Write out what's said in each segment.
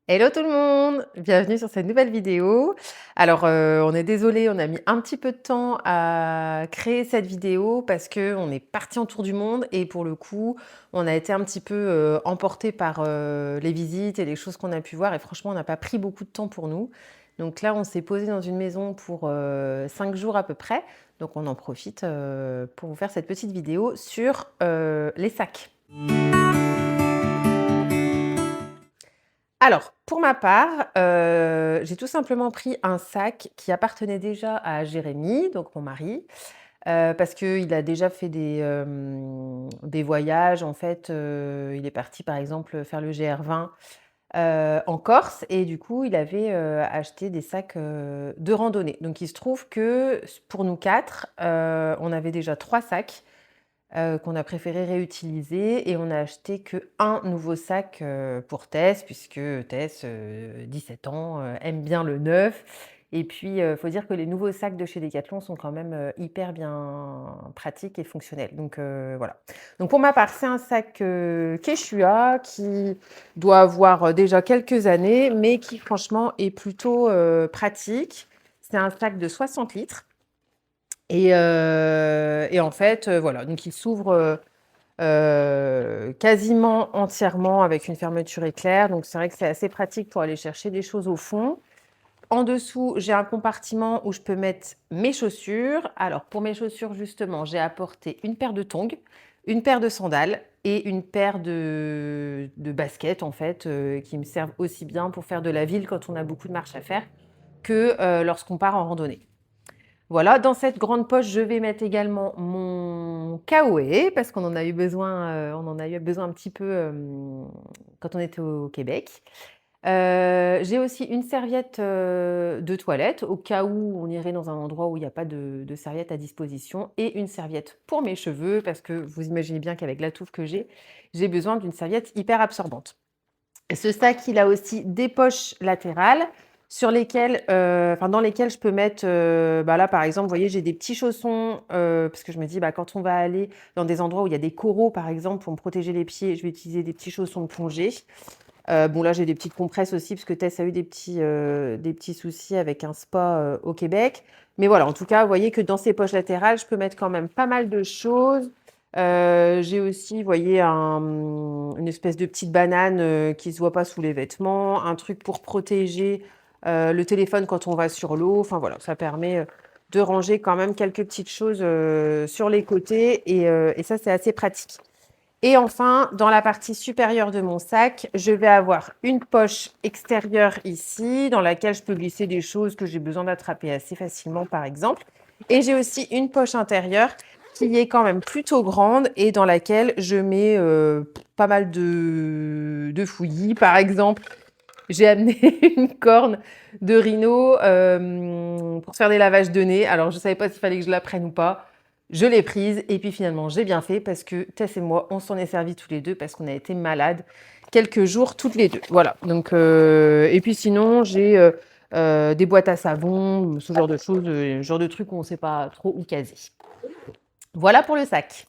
Hello tout le monde! Bienvenue sur cette nouvelle vidéo. Alors, on est désolé, on a mis un petit peu de temps à créer cette vidéo parce qu'on est parti en tour du monde et pour le coup, on a été un petit peu, emportés par, les visites et les choses qu'on a pu voir et franchement, on n'a pas pris beaucoup de temps pour nous. Donc là, on s'est posé dans une maison pour, 5 jours à peu près. Donc on en profite, pour vous faire cette petite vidéo sur, les sacs. Alors, pour ma part, j'ai tout simplement pris un sac qui appartenait déjà à Jérémy, donc mon mari, parce qu'il a déjà fait des voyages. En fait, il est parti, par exemple, faire le GR20, en Corse et du coup, il avait, acheté des sacs, de randonnée. Donc il se trouve que pour nous 4, on avait déjà 3 sacs qu'on a préféré réutiliser et on a acheté qu'un nouveau sac, pour Tess puisque Tess, 17 ans, aime bien le neuf et puis, faut dire que les nouveaux sacs de chez Decathlon sont quand même, hyper bien pratiques et fonctionnels donc voilà. Donc pour ma part, c'est un sac, Quechua qui doit avoir, déjà quelques années mais qui franchement est plutôt, pratique. C'est un sac de 60 litres et en fait, voilà, donc il s'ouvre, quasiment entièrement avec une fermeture éclair, donc c'est vrai que c'est assez pratique pour aller chercher des choses au fond. En dessous, j'ai un compartiment où je peux mettre mes chaussures. Alors pour mes chaussures justement, j'ai apporté une paire de tongs, une paire de sandales et une paire de baskets en fait, qui me servent aussi bien pour faire de la ville quand on a beaucoup de marche à faire que, lorsqu'on part en randonnée. Voilà, dans cette grande poche, je vais mettre également mon Kaoé parce qu'on en a eu besoin, on en a eu besoin un petit peu, quand on était au Québec. J'ai aussi une serviette, de toilette au cas où on irait dans un endroit où il y a pas de serviette à disposition et une serviette pour mes cheveux parce que vous imaginez bien qu'avec la touffe que j'ai besoin d'une serviette hyper absorbante. Ce sac, il a aussi des poches latérales sur lesquelles, enfin dans lesquelles je peux mettre, bah, là, par exemple, vous voyez, j'ai des petits chaussons, parce que je me dis, bah, quand on va aller dans des endroits où il y a des coraux, par exemple, pour me protéger les pieds, je vais utiliser des petits chaussons de plongée. Bon, là, j'ai des petites compresses aussi parce que Tess a eu des petits soucis avec un spa, au Québec. Mais voilà, en tout cas, vous voyez que dans ces poches latérales, je peux mettre quand même pas mal de choses. J'ai aussi, vous voyez, une espèce de petite banane, qui se voit pas sous les vêtements, un truc pour protéger, le téléphone quand on va sur l'eau. Enfin voilà, ça permet, de ranger quand même quelques petites choses, sur les côtés et ça, c'est assez pratique. Et enfin, dans la partie supérieure de mon sac, je vais avoir une poche extérieure ici, dans laquelle je peux glisser des choses que j'ai besoin d'attraper assez facilement, par exemple. Et j'ai aussi une poche intérieure qui est quand même plutôt grande et dans laquelle je mets pas mal de fouillis. Par exemple, j'ai amené une corne de rhino pour faire des lavages de nez. Alors, je ne savais pas s'il fallait que je la prenne ou pas. Je l'ai prise et puis finalement, j'ai bien fait parce que Tess et moi, on s'en est servis tous les deux parce qu'on a été malades quelques jours toutes les deux. Voilà. Donc, et puis sinon, j'ai des boîtes à savon, ce genre de choses, ce genre de trucs où on ne sait pas trop où caser. Voilà pour le sac.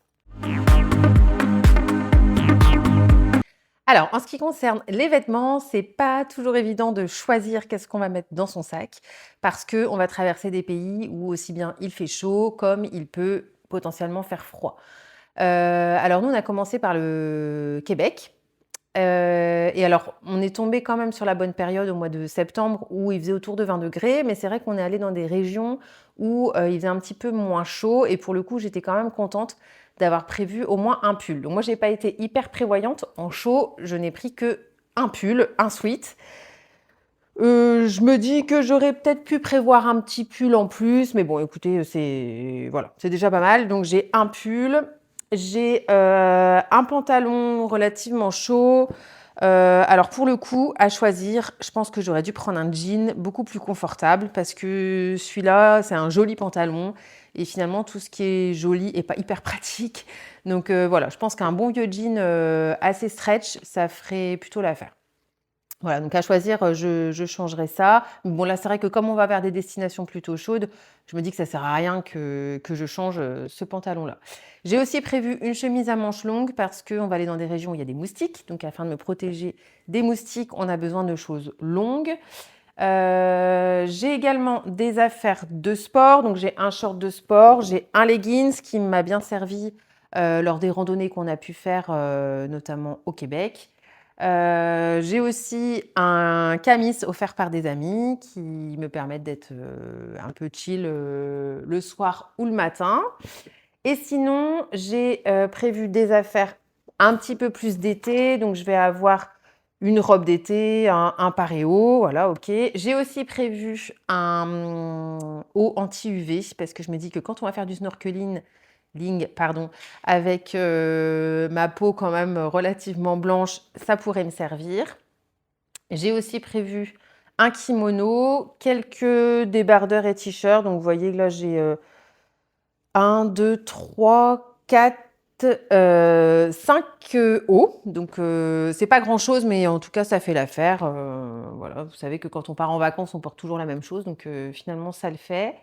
Alors, en ce qui concerne les vêtements, c'est pas toujours évident de choisir qu'est-ce qu'on va mettre dans son sac parce qu'on va traverser des pays où aussi bien il fait chaud comme il peut potentiellement faire froid. Alors nous, on a commencé par le Québec, et alors on est tombé quand même sur la bonne période au mois de septembre où il faisait autour de 20 degrés, mais c'est vrai qu'on est allé dans des régions où, il faisait un petit peu moins chaud et pour le coup, j'étais quand même contente d'avoir prévu au moins un pull. Donc moi, j'ai pas été hyper prévoyante. En chaud, je n'ai pris qu'un pull, un sweat. Je me dis que j'aurais peut-être pu prévoir un petit pull en plus, mais bon, écoutez, c'est voilà, c'est déjà pas mal. Donc j'ai un pull, j'ai, un pantalon relativement chaud. Alors pour le coup, à choisir, je pense que j'aurais dû prendre un jean beaucoup plus confortable parce que celui-là, c'est un joli pantalon et finalement tout ce qui est joli est pas hyper pratique. Donc voilà, je pense qu'un bon vieux jean, assez stretch, ça ferait plutôt l'affaire. Voilà, donc à choisir, je changerai ça. Mais bon, là, c'est vrai que comme on va vers des destinations plutôt chaudes, je me dis que ça sert à rien que je change, ce pantalon-là. J'ai aussi prévu une chemise à manches longues parce qu'on va aller dans des régions où il y a des moustiques, donc afin de me protéger des moustiques, on a besoin de choses longues. J'ai également des affaires de sport, donc j'ai un short de sport, j'ai un leggings qui m'a bien servi, lors des randonnées qu'on a pu faire, notamment au Québec. J'ai aussi un camis offert par des amis qui me permettent d'être, un peu chill, le soir ou le matin. Et sinon, j'ai, prévu des affaires un petit peu plus d'été, donc je vais avoir une robe d'été, un paréo, voilà, OK. J'ai aussi prévu un, haut anti-UV parce que je me dis que quand on va faire du snorkeling pardon, avec, ma peau quand même relativement blanche, ça pourrait me servir. J'ai aussi prévu un kimono, quelques débardeurs et t-shirts, donc vous voyez que là j'ai, 1, 2, 3, 4, 5 hauts. Donc, c'est pas grand-chose, mais en tout cas, ça fait l'affaire. Voilà, vous savez que quand on part en vacances, on porte toujours la même chose, donc finalement, ça le fait.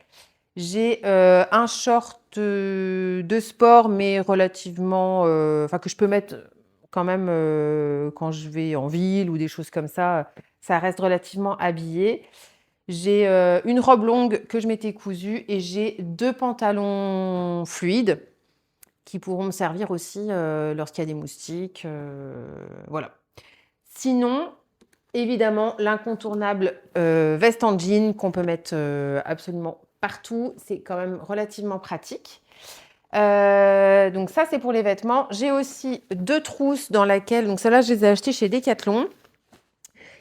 J'ai, un short, de sport, mais relativement, enfin que je peux mettre quand même, quand je vais en ville ou des choses comme ça reste relativement habillé. J'ai, une robe longue que je m'étais cousue et j'ai 2 pantalons fluides qui pourront me servir aussi, lorsqu'il y a des moustiques, voilà. Sinon, évidemment, l'incontournable, veste en jean qu'on peut mettre, absolument partout. C'est quand même relativement pratique. Donc ça, c'est pour les vêtements. J'ai aussi 2 trousses dans laquelle donc celles-là, je les ai achetées chez Decathlon.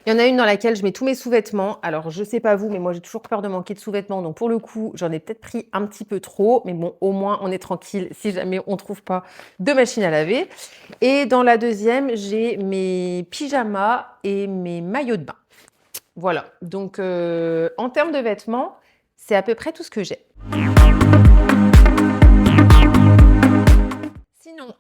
Il y en a une dans laquelle je mets tous mes sous-vêtements. Alors, je sais pas vous, mais moi, j'ai toujours peur de manquer de sous-vêtements. Donc, pour le coup, j'en ai peut-être pris un petit peu trop. Mais bon, au moins, on est tranquille si jamais on trouve pas de machine à laver. Et dans la deuxième, j'ai mes pyjamas et mes maillots de bain. Voilà. Donc, en termes de vêtements, c'est à peu près tout ce que j'ai. Sinon,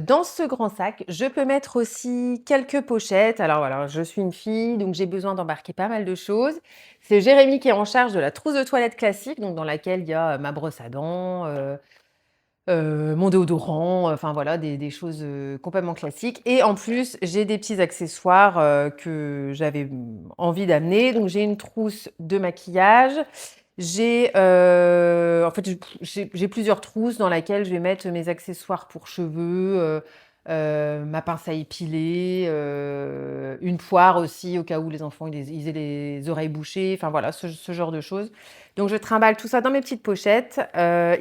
dans ce grand sac, je peux mettre aussi quelques pochettes. Alors voilà, je suis une fille, donc j'ai besoin d'embarquer pas mal de choses. C'est Jérémy qui est en charge de la trousse de toilette classique, donc dans laquelle il y a, ma brosse à dents, mon déodorant, enfin voilà, des choses, complètement classiques et en plus, j'ai des petits accessoires, que j'avais, envie d'amener. Donc j'ai une trousse de maquillage, j'ai, en fait, j'ai plusieurs trousses dans laquelle je vais mettre mes accessoires pour cheveux, ma pince à épiler, une poire aussi au cas où les enfants ils aient les oreilles bouchées, enfin voilà, ce genre de choses. Donc je trimballe tout ça dans mes petites pochettes.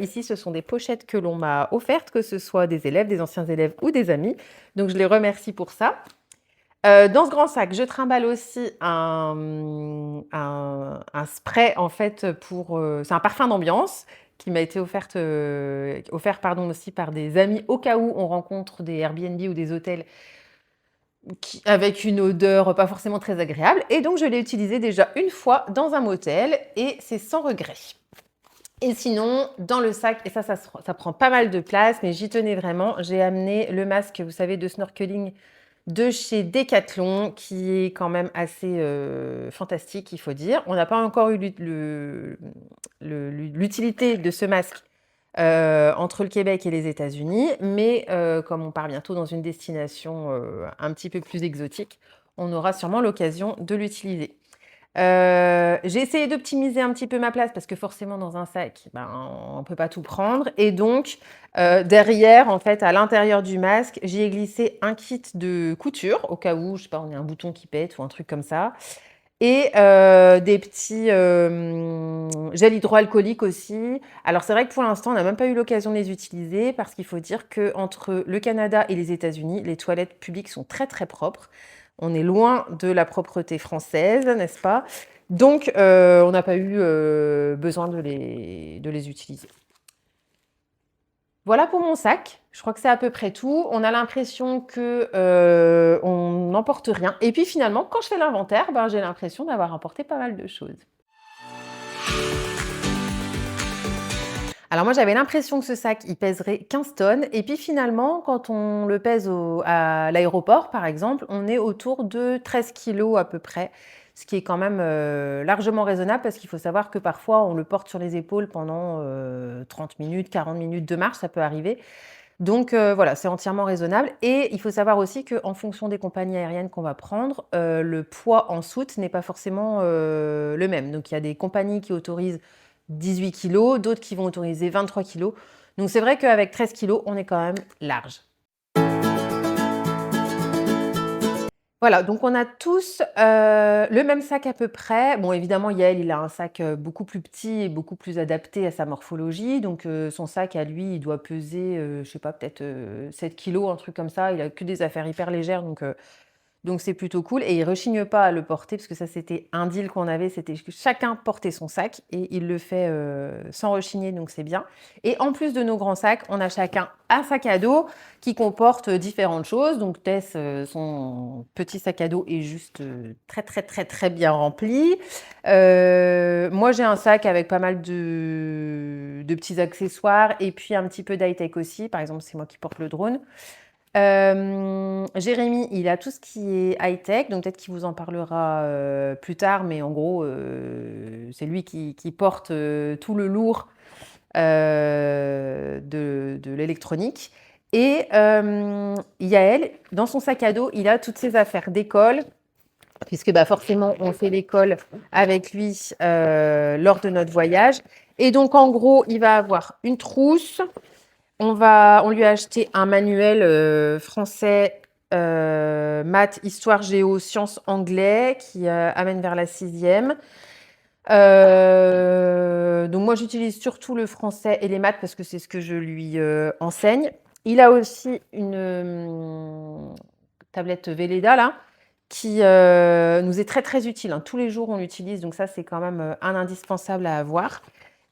Ici, ce sont des pochettes que l'on m'a offertes, que ce soit des élèves, des anciens élèves ou des amis. Donc je les remercie pour ça. Dans ce grand sac, je trimballe aussi un spray en fait pour, c'est un parfum d'ambiance qui m'a été offert pardon aussi par des amis au cas où on rencontre des Airbnb ou des hôtels avec une odeur pas forcément très agréable et donc je l'ai utilisé déjà une fois dans un motel et c'est sans regret. Et sinon, dans le sac, et ça prend pas mal de place, mais j'y tenais vraiment, j'ai amené le masque, vous savez, de snorkeling de chez Decathlon, qui est quand même assez fantastique, il faut dire. On n'a pas encore eu l'utilité de ce masque entre le Québec et les États-Unis, mais comme on part bientôt dans une destination un petit peu plus exotique, on aura sûrement l'occasion de l'utiliser. J'ai essayé d'optimiser un petit peu ma place parce que forcément dans un sac, ben, on peut pas tout prendre et donc derrière, en fait, à l'intérieur du masque, j'y ai glissé un kit de couture au cas où, je sais pas, on a un bouton qui pète ou un truc comme ça et des petits, gels hydroalcooliques aussi. Alors c'est vrai que pour l'instant, on n'a même pas eu l'occasion de les utiliser parce qu'il faut dire qu'entre le Canada et les États-Unis, les toilettes publiques sont très, très propres. On est loin de la propreté française, n'est-ce pas? Donc on n'a pas eu, besoin de les utiliser. Voilà pour mon sac. Je crois que c'est à peu près tout. On a l'impression que, on n'emporte rien et puis finalement, quand je fais l'inventaire, ben, j'ai l'impression d'avoir emporté pas mal de choses. Alors moi, j'avais l'impression que ce sac, il pèserait 15 tonnes et puis finalement, quand on le pèse à l'aéroport, par exemple, on est autour de 13 kilos à peu près, ce qui est quand même largement raisonnable parce qu'il faut savoir que parfois, on le porte sur les épaules pendant 30 minutes, 40 minutes de marche, ça peut arriver. Donc voilà, c'est entièrement raisonnable et il faut savoir aussi qu'en fonction des compagnies aériennes qu'on va prendre, le poids en soute n'est pas forcément, le même. Donc il y a des compagnies qui autorisent 18 kilos, d'autres qui vont autoriser 23 kilos. Donc c'est vrai qu'avec 13 kilos, on est quand même large. Voilà, donc on a tous, le même sac à peu près. Bon, évidemment, Yael, il a un sac, beaucoup plus petit et beaucoup plus adapté à sa morphologie. Donc, son sac à lui, il doit peser, je sais pas, peut-être, 7 kilogrammes, un truc comme ça. Il a que des affaires hyper légères, donc c'est plutôt cool et il rechigne pas à le porter parce que ça, c'était un deal qu'on avait, c'était que chacun portait son sac et il le fait, sans rechigner, donc c'est bien. Et en plus de nos grands sacs, on a chacun un sac à dos qui comporte, différentes choses. Donc Tess, son petit sac à dos est juste, très, très, très, très bien rempli. Moi, j'ai un sac avec pas mal de petits accessoires et puis un petit peu d'high-tech aussi. Par exemple, c'est moi qui porte le drone. Jérémy, il a tout ce qui est high-tech, donc peut-être qu'il vous en parlera, plus tard, mais en gros, c'est lui qui porte, tout le lourd, de l'électronique et Yael, dans son sac à dos, il a toutes ses affaires d'école puisque, bah, forcément, on fait l'école avec lui, lors de notre voyage et donc en gros, il va avoir une trousse, on lui a acheté un manuel, français, maths, histoire, géo, sciences, anglais qui, amène vers la 6e. Donc moi, j'utilise surtout le français et les maths parce que c'est ce que je lui, enseigne. Il a aussi une, tablette Velleda là, qui, nous est très, très utile, hein. Tous les jours, on l'utilise, donc ça, c'est quand même, un indispensable à avoir.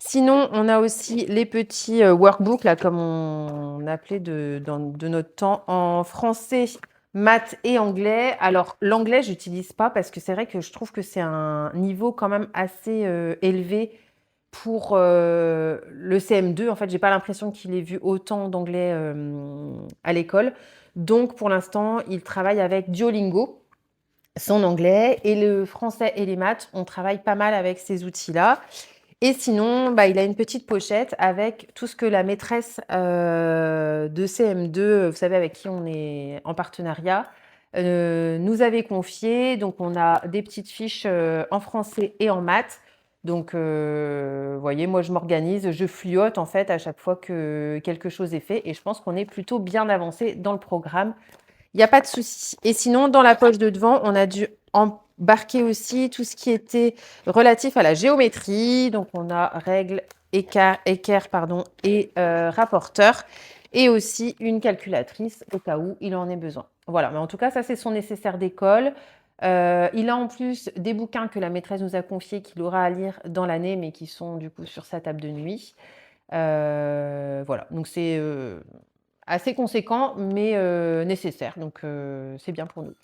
Sinon, on a aussi les petits, workbooks là, comme on appelait de notre temps, en français, maths et anglais. Alors l'anglais, j'utilise pas parce que c'est vrai que je trouve que c'est un niveau quand même assez, élevé pour, le CM2. En fait, j'ai pas l'impression qu'il ait vu autant d'anglais, à l'école. Donc pour l'instant, il travaille avec Duolingo, son anglais et le français et les maths, on travaille pas mal avec ces outils-là. Et sinon, bah, il a une petite pochette avec tout ce que la maîtresse, de CM2, vous savez avec qui on est en partenariat, nous avait confié. Donc on a des petites fiches, en français et en maths. Donc vous voyez, moi je m'organise, je fluote en fait à chaque fois que quelque chose est fait et je pense qu'on est plutôt bien avancé dans le programme. Il y a pas de souci et sinon dans la poche de devant, on a dû embarquer aussi tout ce qui était relatif à la géométrie. Donc on a règles, équerre pardon et rapporteur et aussi une calculatrice au cas où il en ait besoin. Voilà, mais en tout cas, ça c'est son nécessaire d'école. Il a en plus des bouquins que la maîtresse nous a confiés qu'il aura à lire dans l'année, mais qui sont du coup sur sa table de nuit. Voilà, donc c'est, assez conséquent, mais nécessaire, donc c'est bien pour nous.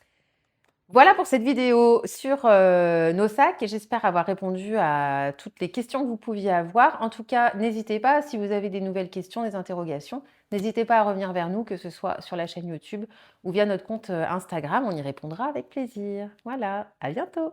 Voilà pour cette vidéo sur, nos sacs et j'espère avoir répondu à toutes les questions que vous pouviez avoir. En tout cas, n'hésitez pas, si vous avez des nouvelles questions, des interrogations, n'hésitez pas à revenir vers nous, que ce soit sur la chaîne YouTube ou via notre compte, Instagram, on y répondra avec plaisir. Voilà, à bientôt!